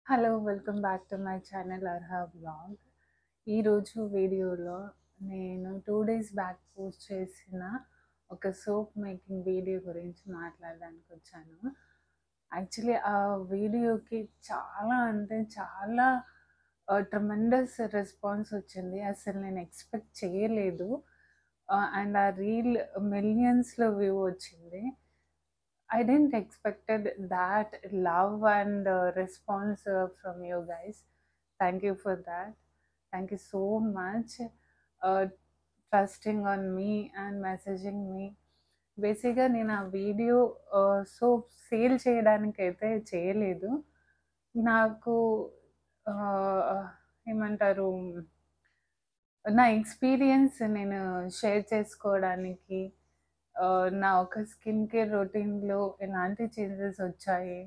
Hello welcome back to my channel Arha blog. ఈరోజు వీడియోలో నేను 2 days బ్యాక్ పోస్ట్ చేసిన ఒక సోప్ మేకింగ్ వీడియో గురించి మాట్లాడడానికి వచ్చాను. యాక్చువల్లీ ఆ వీడియోకి చాలా అంటే చాలా ట్రమెండస్ రెస్పాన్స్ వచ్చింది. అసలు నేను ఎక్స్పెక్ట్ చేయలేదు. అండ్ ఆ రీల్ మిలియన్స్లో వ్యూ వచ్చింది. I didn't expected that love and response from you guys. Thank you for that. Thank you so much uh, trusting on me and messaging me. బేసిక్గా నేను ఆ video soap sale చేయడానికైతే చేయలేదు. నాకు ఏమంటారు, నా experience నేను share చేసుకోవడానికి, నా ఒక స్కిన్ కేర్ రొటీన్లో ఎలాంటి చేంజెస్ వచ్చాయి,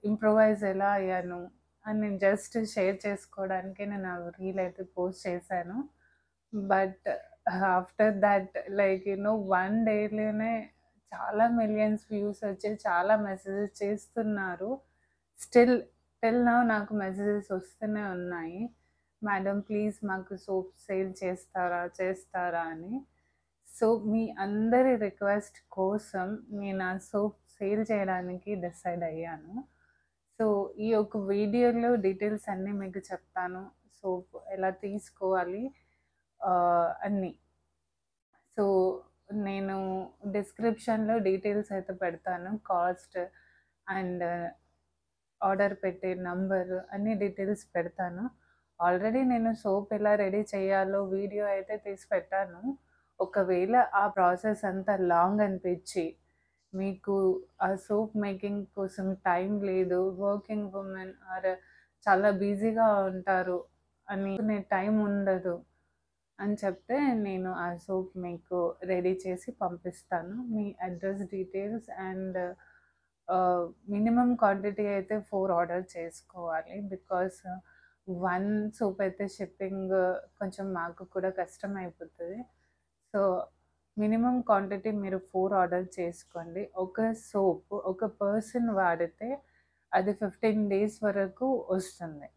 ఇంప్రొవైజ్ ఎలా అయ్యాను అని నేను జస్ట్ షేర్ చేసుకోవడానికి నేను ఆ రీల్ అయితే పోస్ట్ చేశాను. బట్ ఆఫ్టర్ దట్ వన్ డేలోనే చాలా మిలియన్స్ వ్యూస్ వచ్చి చాలా మెసేజెస్ చేస్తున్నారు. టిల్ నౌ నాకు మెసేజెస్ వస్తూనే ఉన్నాయి, మేడం ప్లీజ్ మాకు సోప్ సేల్ చేస్తారా అని. సో మీ అందరి రిక్వెస్ట్ కోసం నేను ఆ సోప్ సేల్ చేయడానికి డిసైడ్ అయ్యాను. సో ఈ ఒక వీడియోలో డీటెయిల్స్ అన్నీ మీకు చెప్తాను, సోప్ ఎలా తీసుకోవాలి అన్నీ. సో నేను డిస్క్రిప్షన్లో డీటెయిల్స్ అయితే పెడతాను, కాస్ట్ అండ్ ఆర్డర్ పెట్టే నంబర్ అన్ని డీటెయిల్స్ పెడతాను. ఆల్రెడీ నేను సోప్ ఎలా రెడీ చేయాలో వీడియో అయితే తీసి పెట్టాను. ఒకవేళ ఆ ప్రాసెస్ అంతా లాంగ్ అనిపించి మీకు ఆ సోప్ మేకింగ్ కోసం టైం లేదు, వర్కింగ్ ఉమెన్ ఆర్ చాలా బిజీగా ఉంటారు అని టైం ఉండదు అని చెప్తే నేను ఆ సోప్ మీకు రెడీ చేసి పంపిస్తాను. మీ address details and minimum quantity అయితే 4 ఆర్డర్ చేసుకోవాలి. బికాస్ 1 సోప్ అయితే షిప్పింగ్ కొంచెం మాకు కూడా కష్టం అయిపోతుంది. సో మినిమం క్వాంటిటీ మీరు 4 ఆర్డర్ చేసుకోండి. ఒక సోప్ ఒక పర్సన్ వాడితే అది 15 days వరకు వస్తుంది.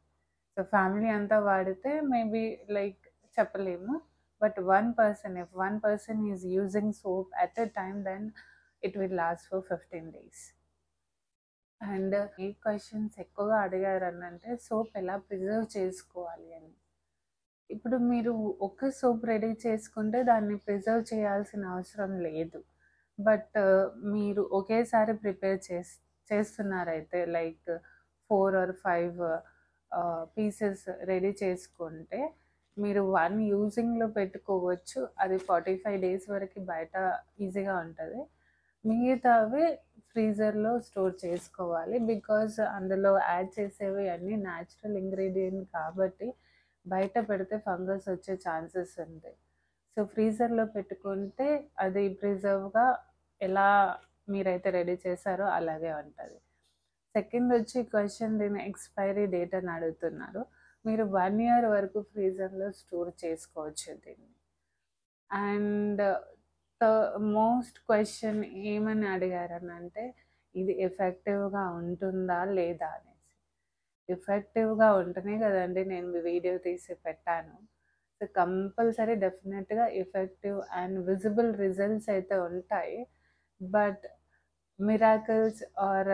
సో ఫ్యామిలీ అంతా వాడితే మేబీ చెప్పలేము. But if one person is using soap at a time, then it will last for 15 days. And ఈ క్వశ్చన్స్ ఎక్కువగా అడిగారు అంటే సోప్ ఎలా ప్రిజర్వ్ చేసుకోవాలి అని. ఇప్పుడు మీరు ఒక సోప్ రెడీ చేసుకుంటే దాన్ని ప్రిజర్వ్ చేయాల్సిన అవసరం లేదు. బట్ మీరు ఒకేసారి ప్రిపేర్ చేస్తున్నారైతే 4 or 5 పీసెస్ రెడీ చేసుకుంటే మీరు 1 యూజింగ్లో పెట్టుకోవచ్చు. అది 45 days వరకు బయట ఈజీగా ఉంటుంది. మిగతావి ఫ్రీజర్లో స్టోర్ చేసుకోవాలి. బికాజ్ అందులో యాడ్ చేసేవి అన్నీ న్యాచురల్ ఇంగ్రీడియంట్ కాబట్టి బయట పెడితే ఫంగస్ వచ్చే ఛాన్సెస్ ఉంటాయి. సో ఫ్రీజర్లో పెట్టుకుంటే అది ప్రిజర్వ్గా ఎలా మీరైతే రెడీ చేశారో అలాగే ఉంటుంది. సెకండ్ వచ్చి క్వశ్చన్, దీని ఎక్స్పైరీ డేట్ అని అడుగుతున్నారు. మీరు 1 year వరకు ఫ్రీజర్లో స్టోర్ చేసుకోవచ్చు దీన్ని. అండ్ మోస్ట్ క్వశ్చన్ ఏమని అడిగారని అంటే ఇది ఎఫెక్టివ్గా ఉంటుందా లేదా అనేసి. ఎఫెక్టివ్గా ఉంటేనే కదండి నేను వీడియో తీసి పెట్టాను. సో కంపల్సరీ డెఫినెట్గా ఎఫెక్టివ్ అండ్ విజిబుల్ రిజల్ట్స్ అయితే ఉంటాయి. బట్ మిరాకిల్స్ ఆర్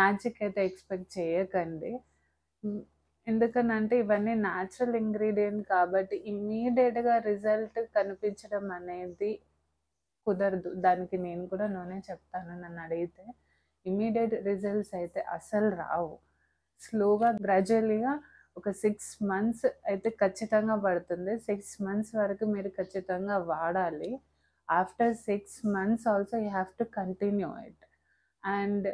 మ్యాజిక్ అయితే ఎక్స్పెక్ట్ చేయకండి. ఎందుకనంటే ఇవన్నీ న్యాచురల్ ఇంగ్రీడియంట్ కాబట్టి ఇమ్మీడియట్గా రిజల్ట్ కనిపించడం అనేది కుదరదు. దానికి నేను కూడా నూనె చెప్తాను, నన్ను అడిగితే ఇమ్మీడియట్ రిజల్ట్స్ అయితే అసలు రావు. స్లోగా గ్రాడ్యువల్గా ఒక 6 months అయితే ఖచ్చితంగా పడుతుంది. 6 months వరకు మీరు ఖచ్చితంగా వాడాలి. After 6 months also you have to continue it. And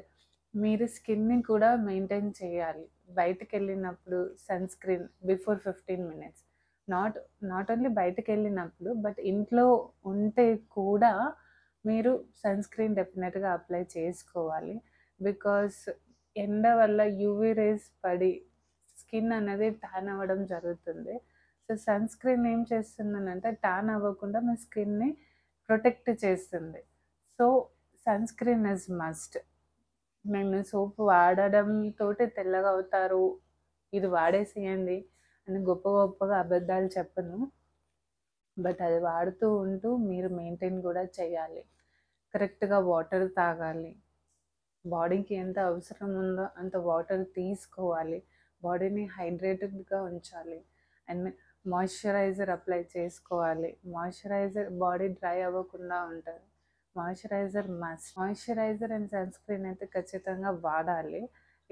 మీరు స్కిన్ని కూడా మెయింటైన్ చేయాలి. బయటకు వెళ్ళినప్పుడు sunscreen before 15 minutes, not only బయటకు వెళ్ళినప్పుడు బట్ ఇంట్లో ఉంటే కూడా మీరు సన్ స్క్రీన్ డెఫినెట్గా అప్లై చేసుకోవాలి. బికాస్ ఎండ వల్ల యూవీ రేస్ పడి స్కిన్ అనేది ట్యాన్ అవ్వడం జరుగుతుంది. సో సన్ స్క్రీన్ ఏం చేస్తుందనంటే ట్యాన్ అవ్వకుండా మీ స్కిన్ని ప్రొటెక్ట్ చేస్తుంది. So sunscreen is must. నేను సోప్ వాడడం తోటి తెల్లగా అవుతారు, ఇది వాడేసేయండి అని గొప్ప గొప్పగా అబద్ధాలు చెప్పను. బట్ అది వాడుతూ ఉంటూ మీరు మెయింటైన్ కూడా చేయాలి. కరెక్ట్గా వాటర్ తాగాలి. బాడీకి ఎంత అవసరం ఉందో అంత వాటర్ తీసుకోవాలి. బాడీని హైడ్రేటెడ్గా ఉంచాలి. అండ్ మాయిశ్చరైజర్ అప్లై చేసుకోవాలి. మాయిశ్చరైజర్ బాడీ డ్రై అవ్వకుండా ఉంటుంది. Moisturiser must. Moisturiser and sunscreen అయితే ఖచ్చితంగా వాడాలి.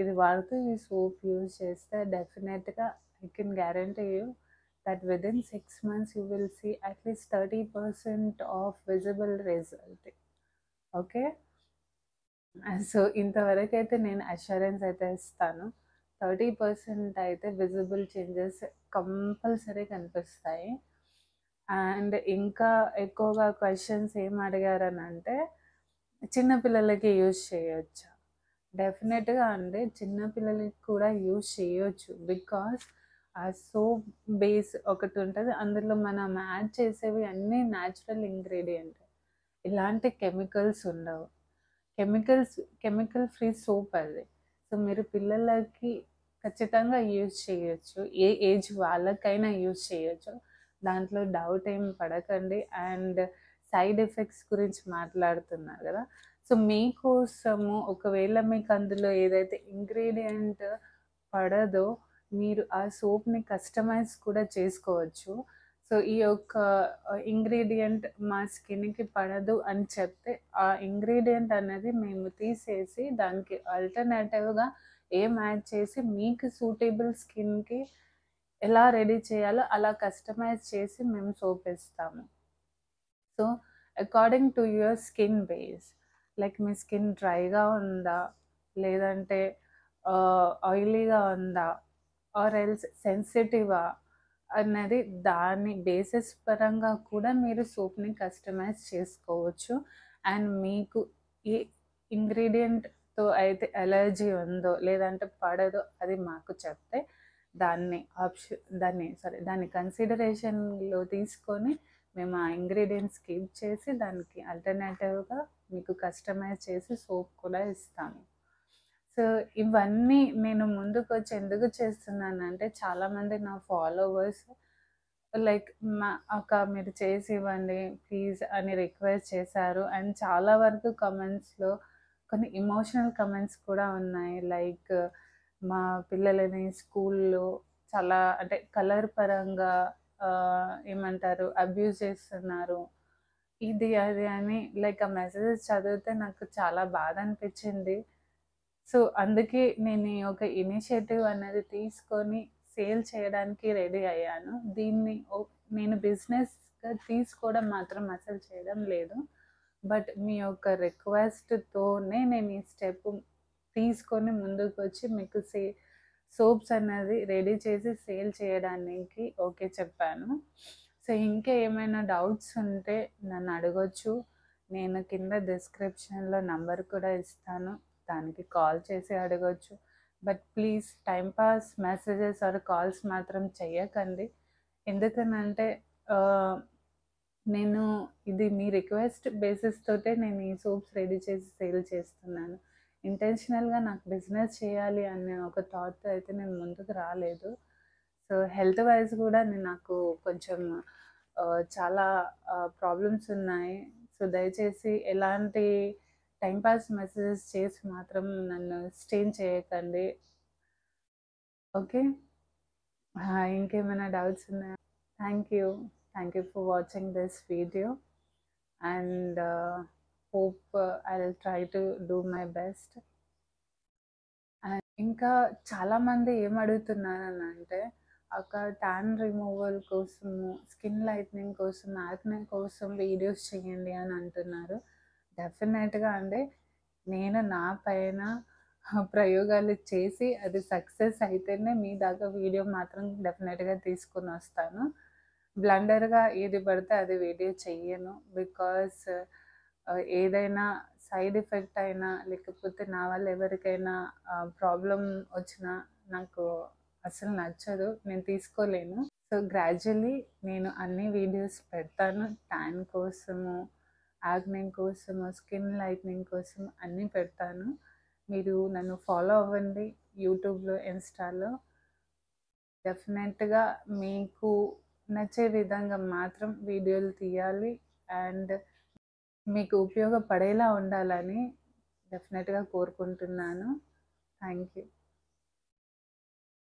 ఇది వాడుతూ ఈ సోప్ యూజ్ చేస్తే డెఫినెట్గా I can guarantee you that within 6 months you will see at least 30% of visible result. Okay, so ఇంతవరకు అయితే నేను అష్యూరెన్స్ అయితే ఇస్తాను. 30% అయితే విజిబుల్ చేంజెస్ కంపల్సరీ కనిపిస్తాయి. అండ్ ఇంకా ఎక్కువగా క్వశ్చన్స్ ఏం అడిగారని అంటే, చిన్నపిల్లలకి యూజ్ చేయొచ్చా? డెఫినెట్గా అండి, చిన్నపిల్లలకి కూడా యూజ్ చేయొచ్చు. బికాస్ ఆ సోప్ బేస్ ఒకటి ఉంటుంది, అందులో మనం యాడ్ చేసేవి అన్నీ న్యాచురల్ ఇంగ్రీడియంట్, ఇలాంటి కెమికల్స్ ఉండవు. కెమికల్ ఫ్రీ సోప్ అది. సో మీరు పిల్లలకి ఖచ్చితంగా యూజ్ చేయొచ్చు, ఏ ఏజ్ వాళ్ళకైనా యూజ్ చేయొచ్చు, దాంట్లో డౌట్ ఏం పడకండి. అండ్ సైడ్ ఎఫెక్ట్స్ గురించి మాట్లాడుతున్నారు కదా, సో మీకోసము ఒకవేళ మీకు అందులో ఏదైతే ఇంగ్రీడియంట్ పడదో మీరు ఆ సోప్ని కస్టమైజ్ కూడా చేసుకోవచ్చు. సో ఈ యొక్క ఇంగ్రీడియంట్ మా స్కిన్కి పడదు అని చెప్తే ఆ ఇంగ్రీడియంట్ అనేది మేము తీసేసి దానికి ఆల్టర్నేటివ్గా ఏం యాడ్ చేసి మీకు సూటబుల్ స్కిన్కి ఎలా రెడీ చేయాలో అలా కస్టమైజ్ చేసి మేము సోప్ ఇస్తాము. So according to your skin base, like me skin డ్రైగా ఉందా, లేదంటే ఆయిలీగా ఉందా, ఆర్ ఎల్స్ సెన్సిటివా అన్నది దాని బేసిస్ పరంగా కూడా మీరు సోప్ని కస్టమైజ్ చేసుకోవచ్చు. అండ్ మీకు ఏ ఇంగ్రీడియంట్తో అయితే ఎలర్జీ ఉందో లేదంటే పడదో అది మాకు చెప్తే దాన్ని కన్సిడరేషన్లో తీసుకొని మేము ఆ ఇంగ్రీడియంట్స్ కీప్ చేసి దానికి ఆల్టర్నేటివ్గా మీకు కస్టమైజ్ చేసి సోప్ కూడా ఇస్తాము. సో ఇవన్నీ నేను ముందుకు వచ్చి ఎందుకు చేస్తున్నానంటే, చాలామంది నా ఫాలోవర్స్ లైక్ అక్క మీరు చేసి ఇవ్వండి ప్లీజ్ అని రిక్వెస్ట్ చేశారు. అండ్ చాలా వరకు కమెంట్స్లో కొన్ని ఇమోషనల్ కమెంట్స్ కూడా ఉన్నాయి. లైక్ మా పిల్లలని స్కూల్లో చాలా అంటే కలర్ పరంగా ఏమంటారు అబ్యూజ్ చేస్తున్నారు, ఇది అది అని లైక్ ఆ మెసేజెస్ చదివితే నాకు చాలా బాధ అనిపించింది. సో అందుకే నేను ఈ ఒక ఇనిషియేటివ్ అనేది తీసుకొని సేల్ చేయడానికి రెడీ అయ్యాను. దీన్ని నేను బిజినెస్గా తీసుకోవడం మాత్రం అసలు చేయడం లేదు. బట్ మీ యొక్క రిక్వెస్ట్తోనే నేను ఈ స్టెప్ తీసుకొని ముందుకు వచ్చి మీకు సోప్స్ అనేది రెడీ చేసి సేల్ చేయడానికి ఓకే చెప్పాను. సో ఇంకా ఏమైనా డౌట్స్ ఉంటే నన్ను అడగొచ్చు. నేను కింద డిస్క్రిప్షన్లో నంబర్ కూడా ఇస్తాను, దానికి కాల్ చేసి అడగొచ్చు. But please timepass messages or calls మాత్రం చెయ్యకండి. ఎందుకనంటే నేను ఇది మీ రిక్వెస్ట్ బేసిస్ తోటే నేను ఈ సోప్స్ రెడీ చేసి సేల్ చేస్తున్నాను. ఇంటెన్షనల్గా నాకు బిజినెస్ చేయాలి అనే ఒక థాట్ అయితే నేను ముందుకు రాలేదు. సో హెల్త్ వైజ్ కూడా నాకు కొంచెం చాలా ప్రాబ్లమ్స్ ఉన్నాయి. సో దయచేసి ఎలాంటి టైంపాస్ మెసేజెస్ చేసి మాత్రం నన్ను స్టెయిన్ చేయకండి. ఓకే, ఇంకేమైనా డౌట్స్ ఉన్నాయా? Thank you for watching this video, and hope I'll try to do my best. And ఇంకా చాలామంది ఏం అడుగుతున్నారని అంటే, అక్కడ ట్యాన్ రిమూవల్ కోసము, స్కిన్ లైట్నింగ్ కోసం, యాక్నే కోసం వీడియోస్ చేయండి అని అంటున్నారు. డెఫినెట్గా అండి, నేను నా పైన ప్రయోగాలు చేసి అది సక్సెస్ అయితేనే మీ దాకా వీడియో మాత్రం డెఫినెట్గా తీసుకొని వస్తాను. బ్లండర్గా ఏది పడితే అది వీడియో చెయ్యను. బికాస్ ఏదైనా సైడ్ ఎఫెక్ట్ అయినా లేకపోతే నా వల్ల ఎవరికైనా ప్రాబ్లం వచ్చినా నాకు అసలు నచ్చదు, నేను తీసుకోలేను. సో గ్రాడ్యువల్లీ నేను అన్ని వీడియోస్ పెడతాను. ట్యాన్ కోసము, యాక్నే కోసము, స్కిన్ లైట్నింగ్ కోసం అన్నీ పెడతాను. మీరు నన్ను ఫాలో అవ్వండి యూట్యూబ్లో, ఇన్స్టాలో. డెఫినెట్గా మీకు నచ్చే విధంగా మాత్రం వీడియోలు తీయాలి అండ్ మీకు ఉపయోగపడేలా ఉండాలని డెఫినెట్గా కోరుకుంటున్నాను. Thank you.